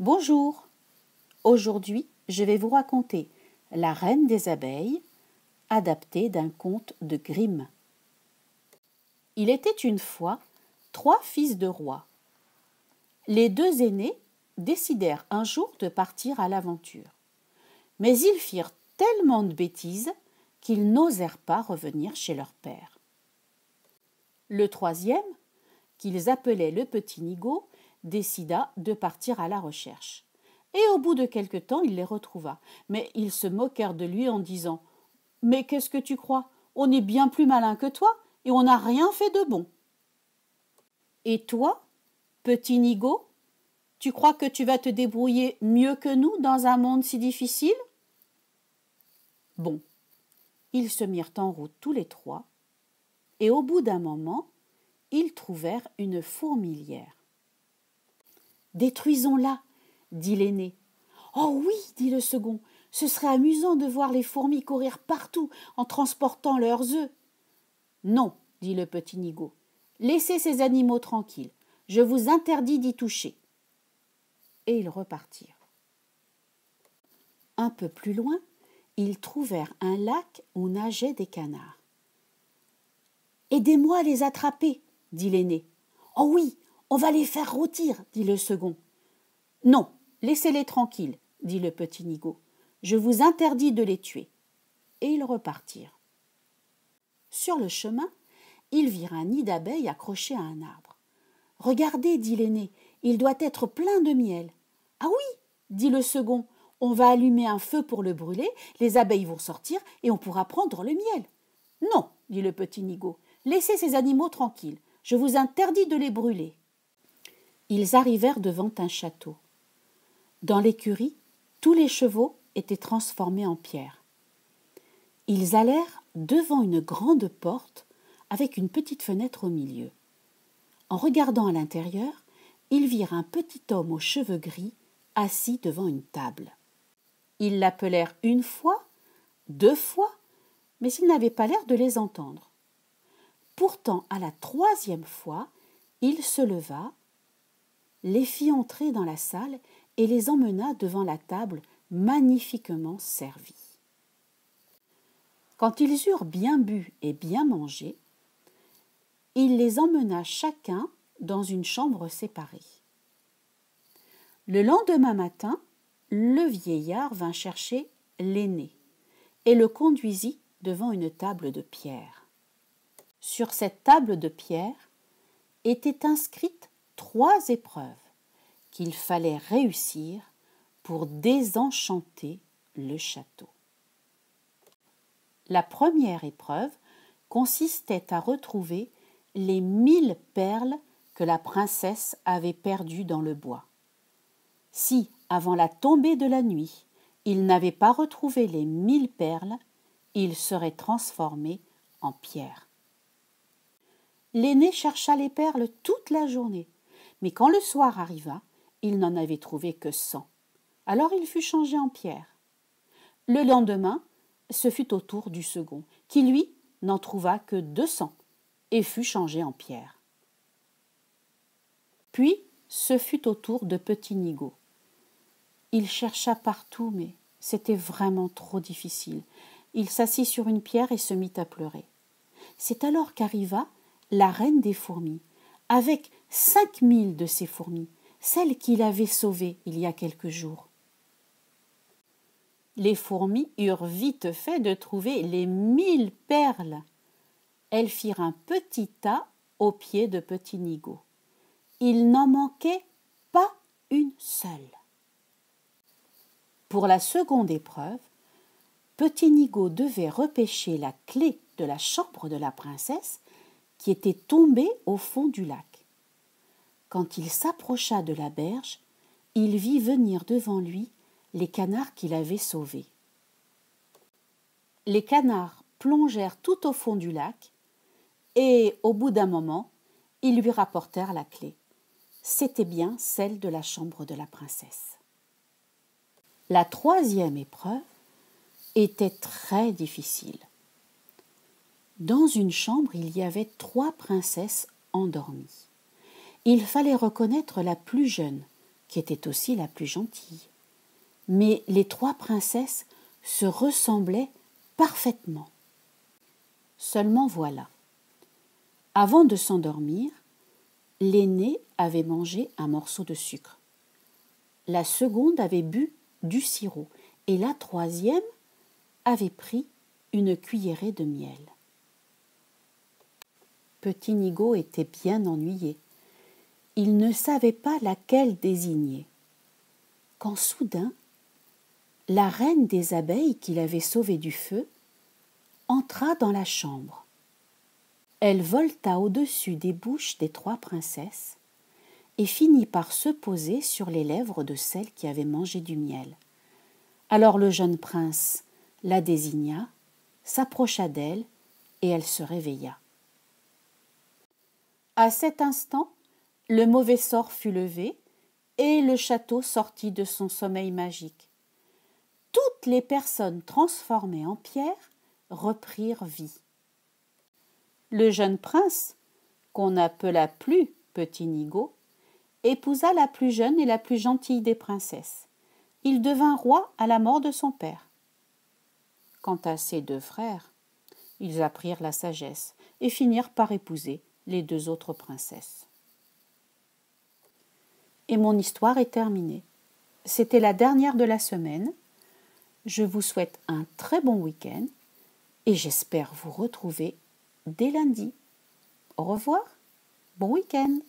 Bonjour, aujourd'hui je vais vous raconter La Reine des abeilles, adaptée d'un conte de Grimm. Il était une fois 3 fils de rois. Les 2 aînés décidèrent un jour de partir à l'aventure. Mais ils firent tellement de bêtises qu'ils n'osèrent pas revenir chez leur père. Le 3e, qu'ils appelaient le petit Nigaud, décida de partir à la recherche. Et au bout de quelque temps, il les retrouva. Mais ils se moquèrent de lui en disant « Mais qu'est-ce que tu crois? On est bien plus malin que toi et on n'a rien fait de bon. » « Et toi, petit Nigaud, tu crois que tu vas te débrouiller mieux que nous dans un monde si difficile ?» Bon, ils se mirent en route tous les 3 et au bout d'un moment, ils trouvèrent une fourmilière. « Détruisons-la, dit l'aîné. « Oh oui, dit le second, ce serait amusant de voir les fourmis courir partout en transportant leurs œufs. »« Non, dit le petit Nigaud, laissez ces animaux tranquilles, je vous interdis d'y toucher. » Et ils repartirent. Un peu plus loin, ils trouvèrent un lac où nageaient des canards. « Aidez-moi à les attraper, dit l'aîné. « Oh oui, on va les faire rôtir, dit le second. »« Non, laissez-les tranquilles, dit le petit Nigaud. Je vous interdis de les tuer. » Et ils repartirent. Sur le chemin, ils virent un nid d'abeilles accroché à un arbre. « Regardez, dit l'aîné, il doit être plein de miel. »« Ah oui, dit le second, on va allumer un feu pour le brûler, les abeilles vont sortir et on pourra prendre le miel. »« Non, dit le petit Nigaud, laissez ces animaux tranquilles, je vous interdis de les brûler. » Ils arrivèrent devant un château. Dans l'écurie, tous les chevaux étaient transformés en pierre. Ils allèrent devant une grande porte avec une petite fenêtre au milieu. En regardant à l'intérieur, ils virent un petit homme aux cheveux gris assis devant une table. Ils l'appelèrent 1 fois, 2 fois, mais il n'avait pas l'air de les entendre. Pourtant, à la 3e fois, il se leva, les fit entrer dans la salle et les emmena devant la table magnifiquement servie. Quand ils eurent bien bu et bien mangé, il les emmena chacun dans une chambre séparée. Le lendemain matin, le vieillard vint chercher l'aîné et le conduisit devant une table de pierre. Sur cette table de pierre étaient inscrites 3 épreuves qu'il fallait réussir pour désenchanter le château. La première épreuve consistait à retrouver les 1000 perles que la princesse avait perdues dans le bois. Si, avant la tombée de la nuit, il n'avait pas retrouvé les 1000 perles, il serait transformé en pierre. L'aîné chercha les perles toute la journée, mais quand le soir arriva, il n'en avait trouvé que 100. Alors il fut changé en pierre. Le lendemain, ce fut au tour du second, qui lui n'en trouva que 200 et fut changé en pierre. Puis ce fut au tour de petit Nigaud. Il chercha partout, mais c'était vraiment trop difficile. Il s'assit sur une pierre et se mit à pleurer. C'est alors qu'arriva la reine des fourmis, avec 5000 de ces fourmis, celles qu'il avait sauvées il y a quelques jours. Les fourmis eurent vite fait de trouver les 1000 perles. Elles firent un petit tas aux pieds de petit Nigaud. Il n'en manquait pas une seule. Pour la seconde épreuve, petit Nigaud devait repêcher la clé de la chambre de la princesse qui était tombée au fond du lac. Quand il s'approcha de la berge, il vit venir devant lui les canards qu'il avait sauvés. Les canards plongèrent tout au fond du lac et, au bout d'un moment, ils lui rapportèrent la clé. C'était bien celle de la chambre de la princesse. La 3e épreuve était très difficile. Dans une chambre, il y avait 3 princesses endormies. Il fallait reconnaître la plus jeune, qui était aussi la plus gentille. Mais les 3 princesses se ressemblaient parfaitement. Seulement voilà, avant de s'endormir, l'aînée avait mangé un morceau de sucre. La seconde avait bu du sirop et la troisième avait pris une cuillerée de miel. Petit Nigaud était bien ennuyé. Il ne savait pas laquelle désigner. Quand soudain, la reine des abeilles qu'il avait sauvée du feu entra dans la chambre. Elle volta au-dessus des bouches des 3 princesses et finit par se poser sur les lèvres de celle qui avait mangé du miel. Alors le jeune prince la désigna, s'approcha d'elle et elle se réveilla. À cet instant, le mauvais sort fut levé et le château sortit de son sommeil magique. Toutes les personnes transformées en pierre reprirent vie. Le jeune prince, qu'on n'appela plus Petit Nigaud, épousa la plus jeune et la plus gentille des princesses. Il devint roi à la mort de son père. Quant à ses 2 frères, ils apprirent la sagesse et finirent par épouser les 2 autres princesses. Et mon histoire est terminée. C'était la dernière de la semaine. Je vous souhaite un très bon week-end et j'espère vous retrouver dès lundi. Au revoir, bon week-end.